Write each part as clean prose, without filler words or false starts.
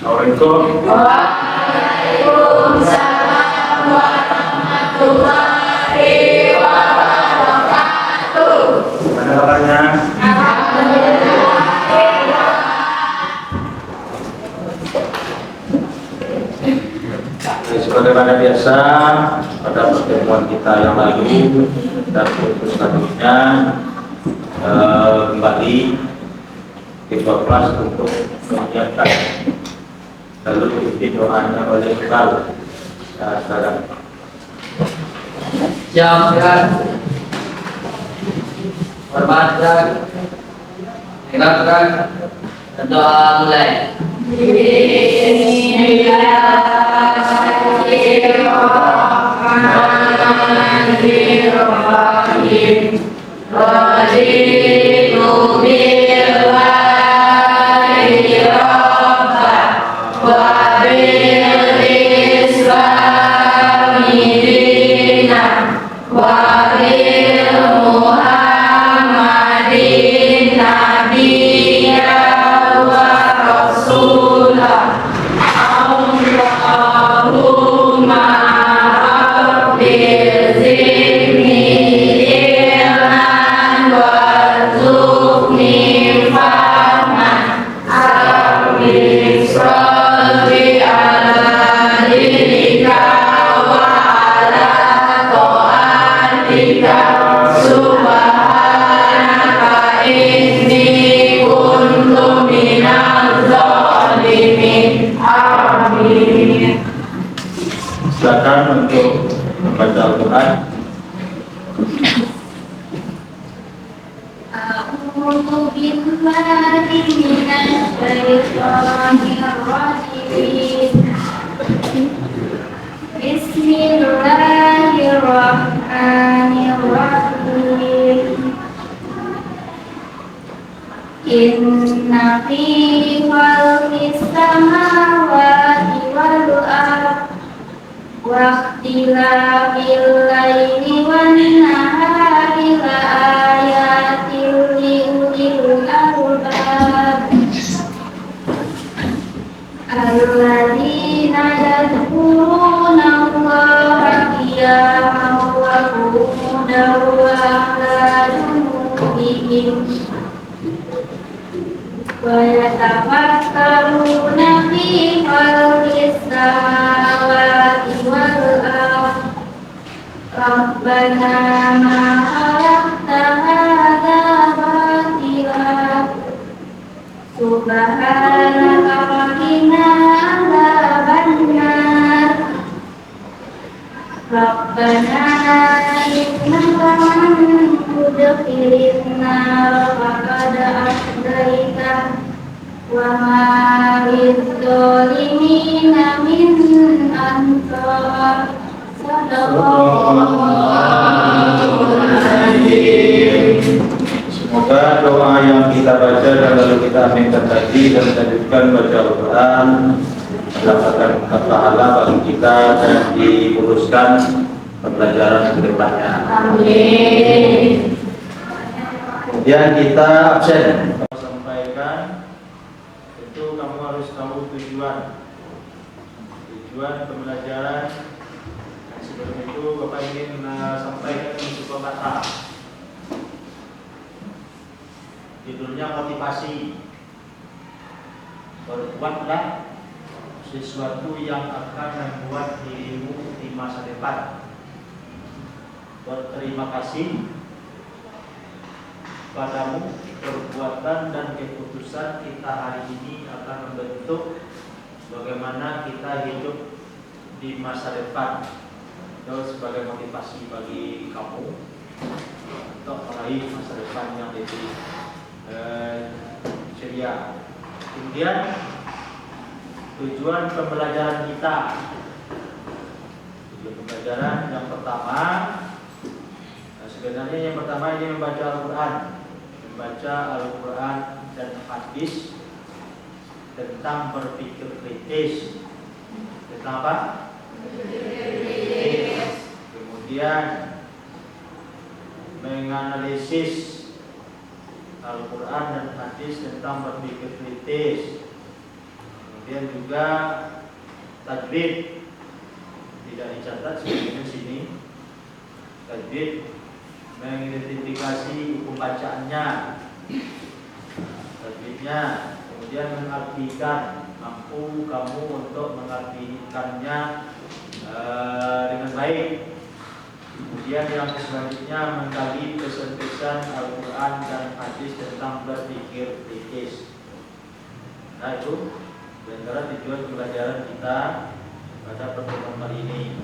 Assalamualaikum. Waalaikumsalam warahmatullahi wabarakatuh. Mana kabarnya? Sebagaimana biasa pada pertemuan kita yang lalu dan untuk selanjutnya kembali kita kelas untuk menyiapkan lalu diikuti doanya oleh Ustaz sekarang. Siapkan hormatkan silakan doa mulai. Bismillahirrahmanirrahim. Raditu billahi rabban wa bil islami dinan wa bil muhammadin nabiyya wa rasulah. Allahumma rabbil zidni ilman warzuqni fahman. Amin. Sholli ala dika wa ala ta'atika subhanaka inni kuntu minaz zalimin. Amin. Silakan untuk membaca Al-Quran. A'udzu billahi minasy syaithanir rajim. Bismillahirrahmanirrahim. Inna fi khalqis samawati wal ardh wa ikhtilafil laili wan nahari la ayatin li ulil albab alladzina yadhkuruna Allaha qiyaman wa qu'udan wa ala junubihim wa yatafakkaruna fi khalqis samawati wal ardh Rabbana ma khalaqta hadza batila subhanaka qina adzabannar. Rabbana innaka man tudkhilin nar faqad akhzaitah wa ma lidh-dhalimina min ansar. Semoga doa yang kita baca dan lalu kita aminkan tadi dan lanjutkan baca Al-Quran mendapatkan pahala bagi kita dan diluruskan pembelajaran ke depannya. Amin. Kemudian kita absen. Sampaikan itu kamu harus tahu tujuan pembelajaran. Sebelum itu Bapak ingin sampaikan sebuah kata. Judulnya motivasi. Berbuatlah sesuatu yang akan membuat dirimu di masa depan. Berterima kasih padamu, perbuatan dan keputusan kita hari ini akan membentuk bagaimana kita hidup di masa depan. Itu sebagai motivasi bagi kamu untuk meraih masa depan yang lebih ceria. Kemudian tujuan pembelajaran kita. Tujuan pembelajaran yang pertama, sebenarnya yang pertama ini membaca Al-Quran dan hadis tentang berpikir kritis. Tentang apa? Kemudian menganalisis Al-Quran dan hadis tentang berpikir kritis. Kemudian juga tajwid tidak dicatat sebenarnya sini. Tajwid mengidentifikasi hukum bacaannya, tajwidnya, kemudian mengartikan, mampu kamu untuk mengartikannya dengan baik. Kemudian yang selanjutnya menggali pesan-pesan Al-Quran dan hadis tentang berpikir kritis. Nah itu di antara tujuan pelajaran kita pada pertemuan kali ini.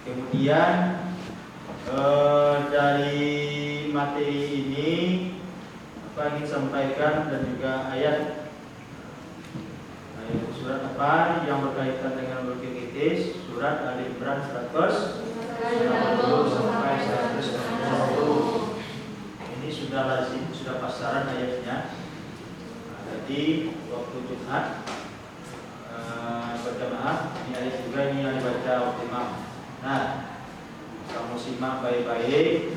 Kemudian dari materi ini apa ingin sampaikan dan juga ayat surat apa yang berkaitan dengan berpikir kritis, surat Ali Imran 190 sampai 190. Ini sudah lazim, sudah pasaran ayatnya. Jadi waktu Jumat berjamaah ini ayat juga ini yang dibaca waktu imam. Nah, kamu simak baik-baik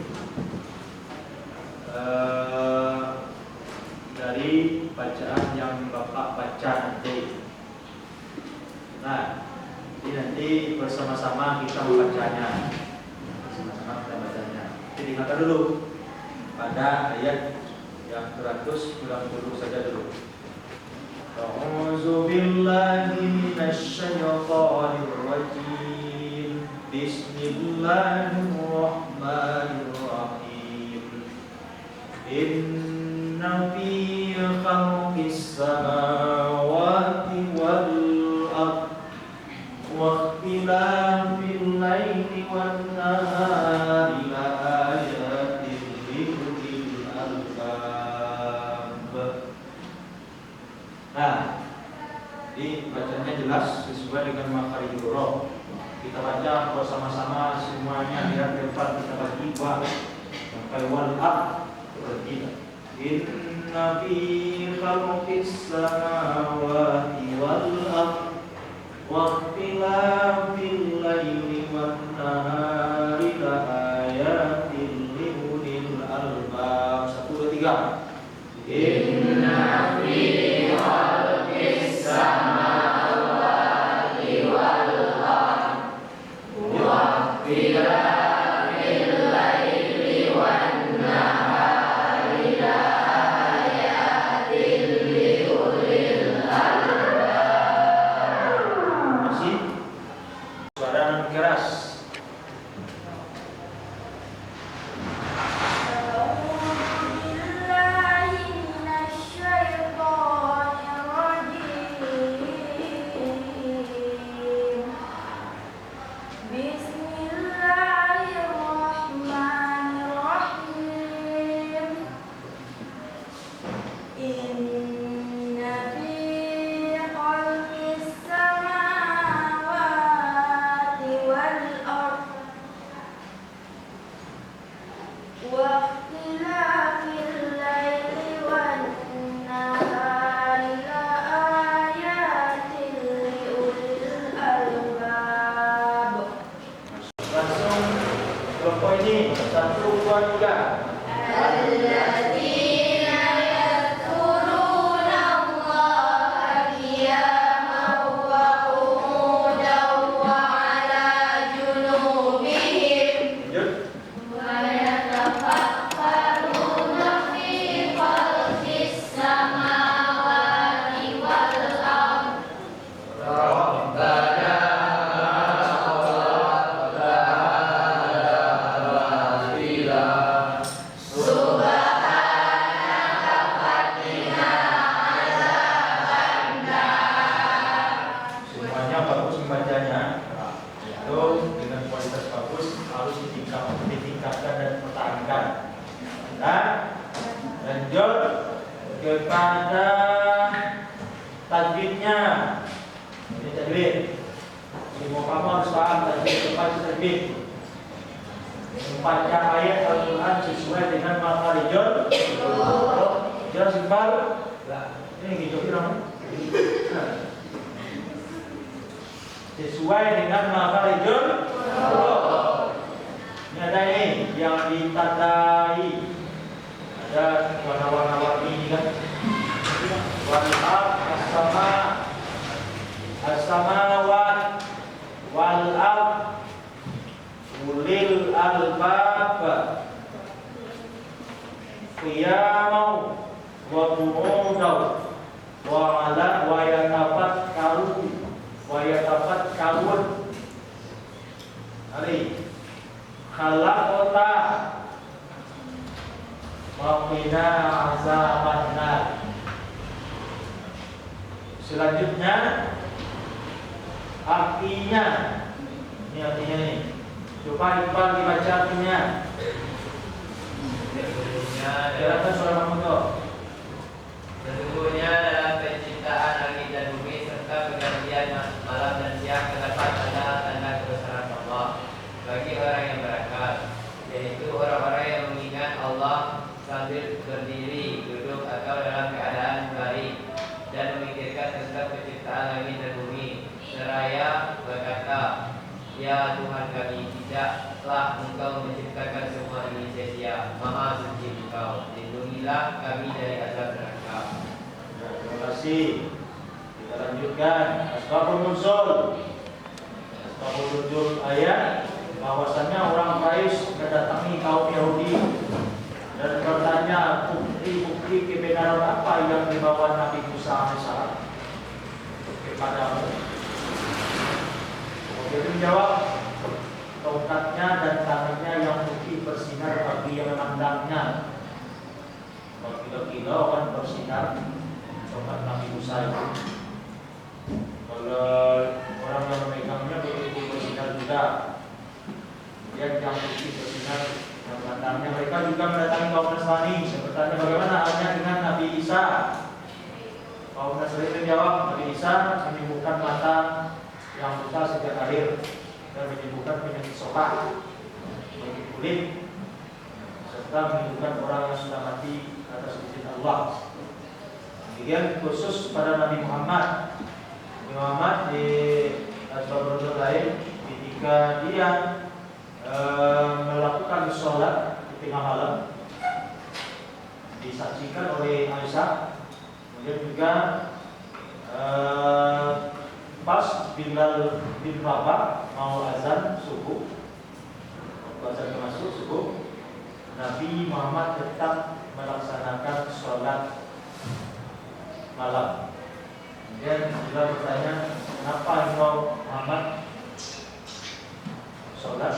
dari bacaan yang Bapak baca nanti. Nah, jadi nanti bersama-sama kita membacanya. Bersama-sama kita bacanya. Jadi dengarkan dulu pada ayat yang 190 saja dulu. A'udzu billahi minasy syaithanir rajim. Bismillahirrahmanirrahim. Inna fi khalqis samawati wal ardh wa ikhtilafil laili wan nahari la ayatin li ulil albab. Nah, ini bacanya jelas sesuai dengan makharijul huruf. Kita baca bersama-sama semuanya biar depan kita bagi wah sampai wal ardh. Inna fi khalqis samawati wal ardh wa ikhtilafil laili wan nahari la ayatin li ulil albab. 1, 2, 3. Inna fi khalqis samawati wal ardh wa ikhtilafil laili wan nahari la ayatin li ulil albab. Masih suara yang keras. Kelompok ini 1, 2, 3. Alladzina yadhkuruna Allaha qiyaman wa qu'udan wa 'ala junubihim wa yatafakkaruna fi khalqis samawati wal ardh. Rabbana lanjut kepada tajwidnya. Ini tajwid. Semua kamu harus paham tajwid tepat tajwid. Membaca ayat Al-Quran sesuai dengan makharijul huruf. Jelas simpel? Ini gitu namanya. Sesuai dengan makharijul huruf. Ini ada ini yang ditandai. Ada warna-warna warni kan, warna as-sama qiyamau wa qu'udau wa ala wa yatafakkarun. Hari khalaqta wa qina azabannar. Selanjutnya artinya, ini artinya nih. Coba Iqbal dibaca artinya. Silakan Saudara Mahmud. Sesungguhnya dalam penciptaan langit dan bumi serta pergantian malam dan siang terdapat tanda-tanda kebesaran Allah bagi orang yang berakal, yaitu orang-orang yang mengingat Allah sambil berdiri, duduk atau dalam keadaan baring dan memikirkan tentang penciptaan langit dan bumi seraya berkata, ya Tuhan kami, tidaklah Engkau menciptakan semua ini sia-sia. Maha suci Engkau, lindungilah kami dari azab neraka. Terima kasih. Kita lanjutkan asbabun nuzul. Asbabun nuzul ayat bahwasanya orang Quraisy mendatangi kaum Yahudi dan bertanya bukti-bukti kebenaran apa yang dibawa Nabi Musa alaihissalam kepadamu. Dia menjawab, tongkatnya dan tangannya yang putih bersinar bagi yang memandangnya. Berkilau-kilau akan bersinar tongkat Nabi Musa itu. Kalau orang yang memegangnya begitu bersinar juga. Dia yang putih bersinar yang memandangnya. Mereka juga mendatangi kaum Nasrani. Saya bertanya bagaimana halnya dengan Nabi Isa. Kaum Nasrani menjawab, Nabi Isa menyembuhkan mata yang buta sejak lahir dan menyembuhkan penyakit sopak, penyakit kulit, serta menyembuhkan orang yang sudah mati atas izin Allah. Kemudian khusus pada Nabi Muhammad. Nabi Muhammad di asbab nuzul lain ketika dia melakukan sholat di tengah malam disaksikan oleh Aisyah. Kemudian juga pas Bilal bin Rabah mau azan subuh, azan masuk subuh, Nabi Muhammad tetap melaksanakan sholat malam. Kemudian Bilal bertanya, kenapa engkau Muhammad sholat?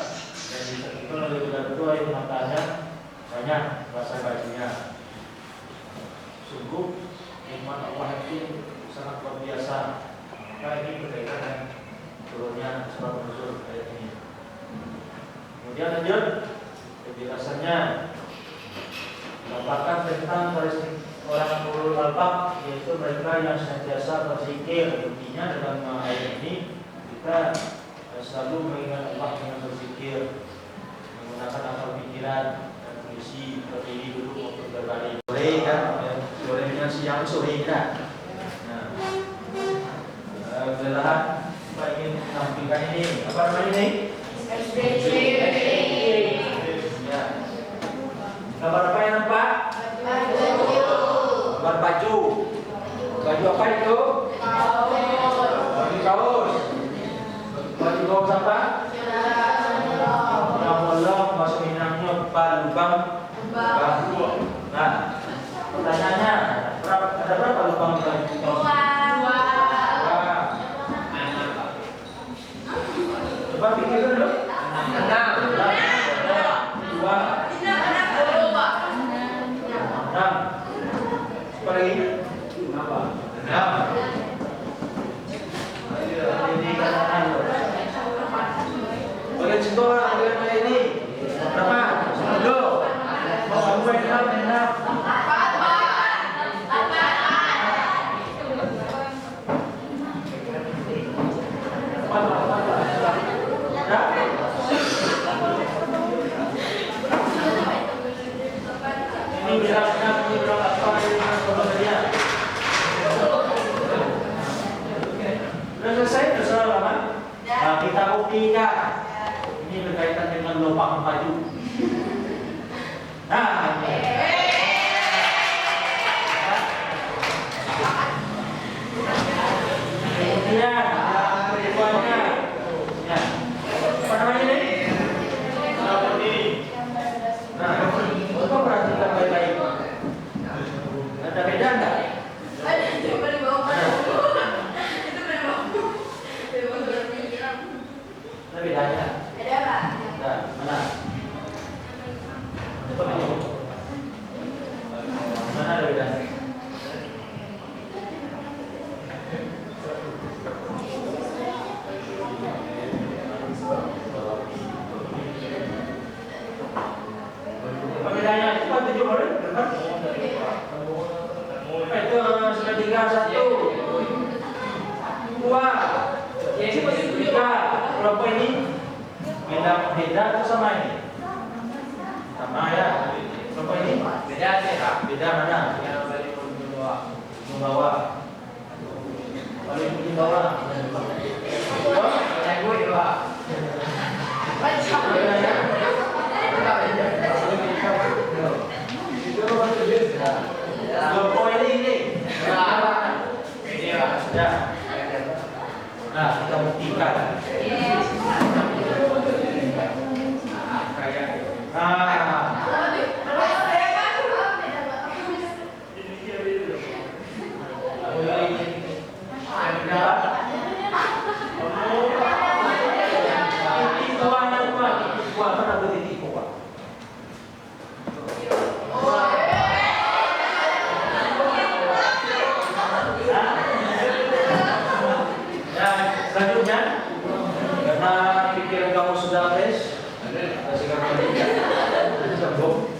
Dan disaksikan oleh Bilal itu yang matanya banyak basah bajunya. Sungguh iman Allah itu sangat luar biasa. Maka ini berkaitan dengan turunnya asbab nuzul ayat ini. Kemudian lanjut penjelasannya mengatakan tentang orang ulul albab, yaitu mereka yang senantiasa berzikir. Intinya dalam ayat ini kita selalu mengingat Allah dengan berzikir, menggunakan akal pikiran dan mengisi berdiri duduk maupun berbaring. Sore kan, sorenya siang sore kan. Kelelahan Pak ingin tampilkan ini apa namanya ini? Ya. Gambar apa yang nampak? Gambar baju. Baju apa itu? Baju kaos. Baju kaos apa? Yang bolong bahasa Minangnya lubang. Nah, pertanyaannya ada berapa lubang baju kaos? Coba pikirkan dulu. 6. 2. 6. Apa lagi? 6. Ini katakan dulu. Bagian skor, bagian ini berapa? 10. Mau kamu main 6. Ini berapa kemudian? Sudah selesai, sudah lama. Nah, kita buktikan. Ini berkaitan dengan lubang baju. Nah, kemudian berikutnya, ya, apa namanya ini? Nah, coba perhatikan baik-baik. yang beda atau sama ini? Sama ya. Kelompok ini? Beda sih, Pak. Beda mana? Yang paling membawa. Membawa. Paling di bawah. Yang gue itu, Pak. Beda ya? Kelompok ini. Ini, Pak. Ya. Nah, kita buktikan. Nah, selanjutnya, karena pikiran kamu sudah fresh, kasih kamu sambung.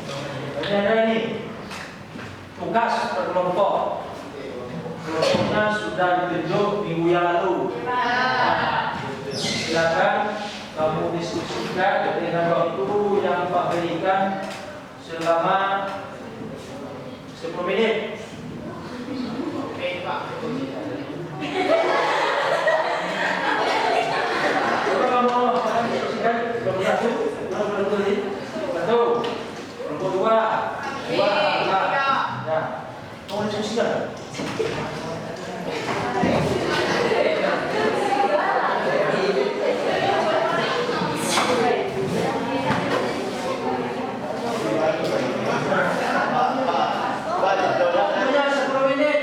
Ini ada ini tugas per kelompok. Kelompoknya sudah ditunjuk minggu yang lalu. Silakan kamu diskusikan dengan waktu yang Pak berikan selama 10 menit. Oke, Pak. Coba kamu diskusikan kelompok 1, kelompok 2, ya, kamu diskusikan. Waktunya 10 menit.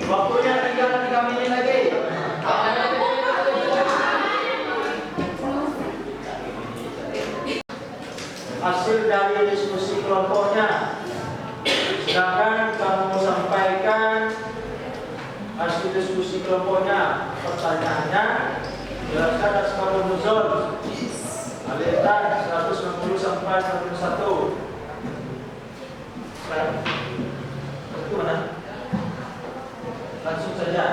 Waktunya tinggal 3 menit lagi. Hasil dari diskusi kelompoknya, silakan kamu sampaikan hasil diskusi kelompoknya. Pertanyaannya, jelaskan asbabun nuzul aliran 160 sampai 161. Itu mana? Langsung saja.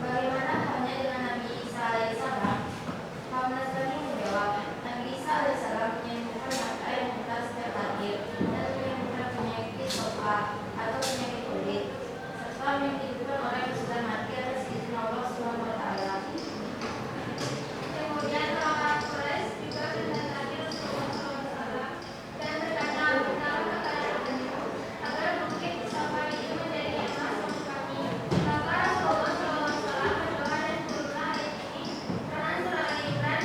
Bagaimana halnya dengan Nabi Isa alaihissalam? Kaum Nasrani menjawab, Nabi Isa alaihissalam menyembuhkan mata yang buta sejak lahir dan menyembuhkan penyakit sopa atau penyakit kulit, serta menghidupkan orang yang sudah mati atas izin Allah Subhanahu wa Ta'ala. Kemudian orang Quraisy juga mendatangi Rasulullah SAW dan berkata, "Menaruh kepada kami agar mungkin sampai itu menjadi emas untuk kami." Maka Rasulullah SAW berdoa dan turunlah ayat ini, Quran surah Al-Imran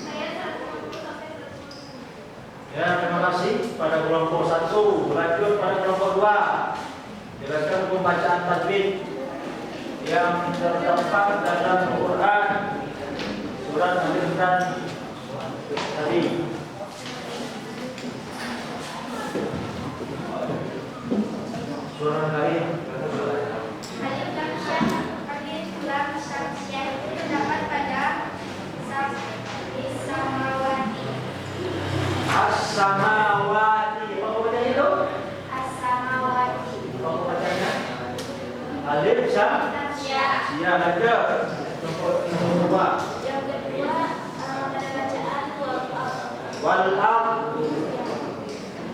ayat 150-151. Ya, terima kasih pada kelompok 1. Lanjut pada kelompok 2. Jelaskan pembacaan tajwid yang terdapat dalam Al-Quran surat Al-Imran tadi. Surah Al-Karim. Alif lam syah, alif lam syamsiah itu terdapat pada As-Samawati. As-Samawati. Apa bacanya itu? As-Samawati. Apa bacanya? Alif Syam. Syah. Ya, ada. Kelompok 2. Yang kedua pada bacaan Wal Ard.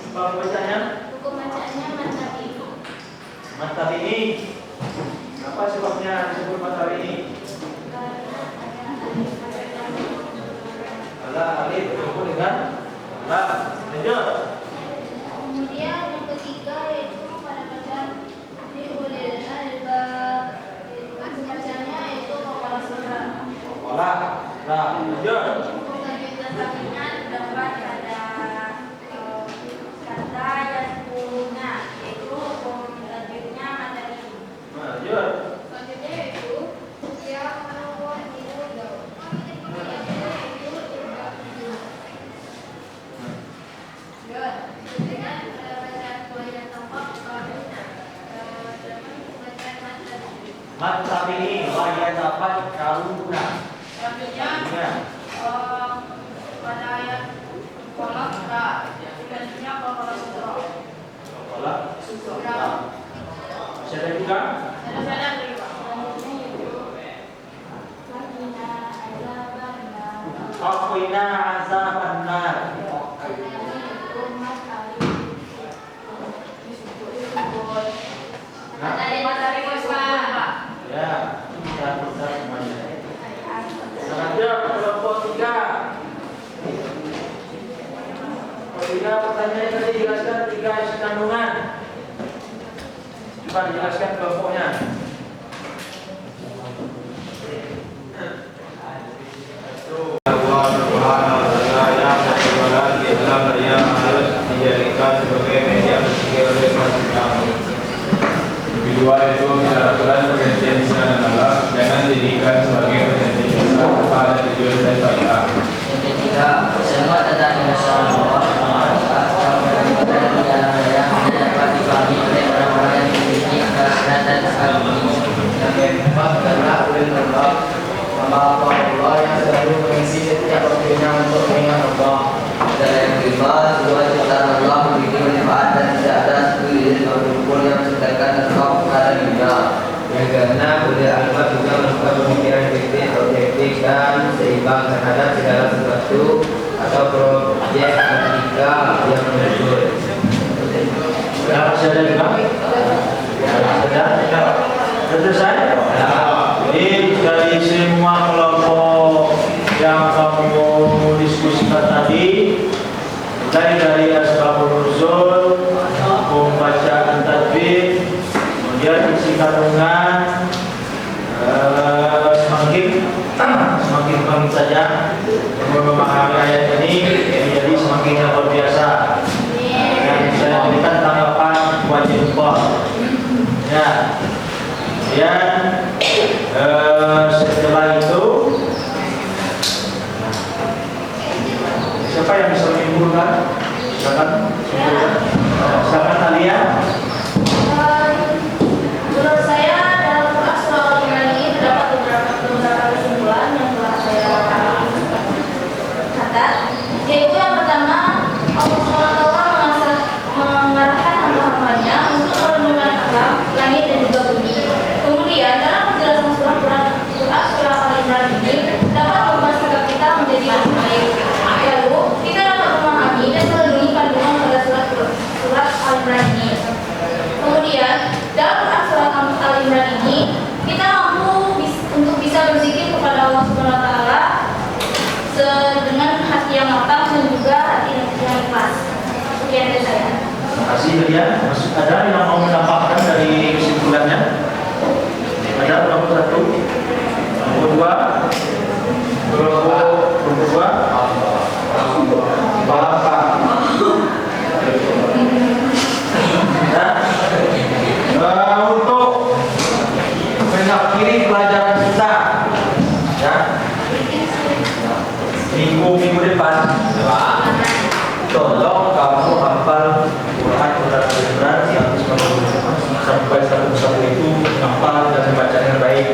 Apa bacanya? hukum bacaannya matabi. Mantap ini. Apa sebabnya disebut mantap ini? Nah, lanjut. Hukum tajwid selanjutnya terdapat pada kata yang sepuluhnya, yaitu hukum tajwidnya materi. Lanjut. Selanjutnya yaitu yang menurut Mat ini wajah dapat karuna. selanjutnya pada ayat kolak selanjutnya kolak sutra. Kolak. Masih ada juga? Akhina azaban nar. Ya, kita putar semuanya. Selanjutnya kelompok 3. Pertanyaannya tadi jelaskan 3 isi kandungan. Coba dijelaskan kelompoknya. Allah Subhanahu wa taala yang harus dijadikan sebagai media berpikir oleh manusia. Kedua itu peraturan pergantian Islam adalah jangan dijadikan sebagai pergantian Islam pada tujuan dan faedah. Yang ketiga, semua tentang masalah Allah yang dapat dipahami oleh orang-orang yang memiliki akal sehat dan akal budi. Yang keempat, karena ulil albab hamba Allah yang selalu mengisi setiap waktunya untuk mengingat Allah. Dan yang kelima, sebuah ciptaan Allah memiliki manfaat dan tidak ada satu jenis makhluk pun yang menciptakan atau perkara dunia. Yang keenam, ulil albab juga melakukan pemikiran kritis, objektif dan seimbang terhadap segala sesuatu atau proyek ketika yang muncul. Ya, masih ada juga? Ya, sudah. Selesai? Ya. Jadi dari semua kelompok yang kamu diskusikan tadi, mulai dari asbabun nuzul, hukum bacaan tajwid, kemudian isi kandungan, semakin kami saja memahami ayat ini menjadi semakin luar biasa. Dan saya berikan tanggapan wajib ya. Kemudian setelah itu siapa yang bisa menyimpulkan? Silakan Alia. Menurut saya dalam Quran surah Al-Imran ini terdapat beberapa kesimpulan yang telah saya catat, yaitu yang pertama, Allah SWT mengarahkan hamba-hambanya untuk merenungkan alam, langit dan juga bumi. Kemudian dalam penjelasan surah Al-Imran ini dapat membuat sikap kita menjadi lebih baik. Lalu kita dapat memahami dan merenungi kandungan pada surat Al-Imran ini. Kemudian dalam Quran surat Al-Imran ini kita mampu untuk bisa berzikir kepada Allah Subhanahu wa taala dengan hati yang lapang dan juga hati yang ikhlas. Sekian dari saya. Terima kasih Alia. Masih ada yang mau menambahkan dari kesimpulannya? Ada kelompok 1, kelompok 2, kelompok 2, Bapak. Untuk mengakhiri pelajaran kita, ya, minggu depan, tolong kamu hafal Quran yang sampai satu itu hafal dan baca dengan baik.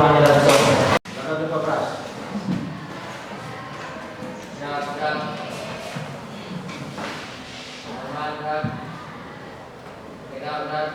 doanya dan sholat. Silakan Ketua Pras. Silakan. Aman, Kak. Tidak benar.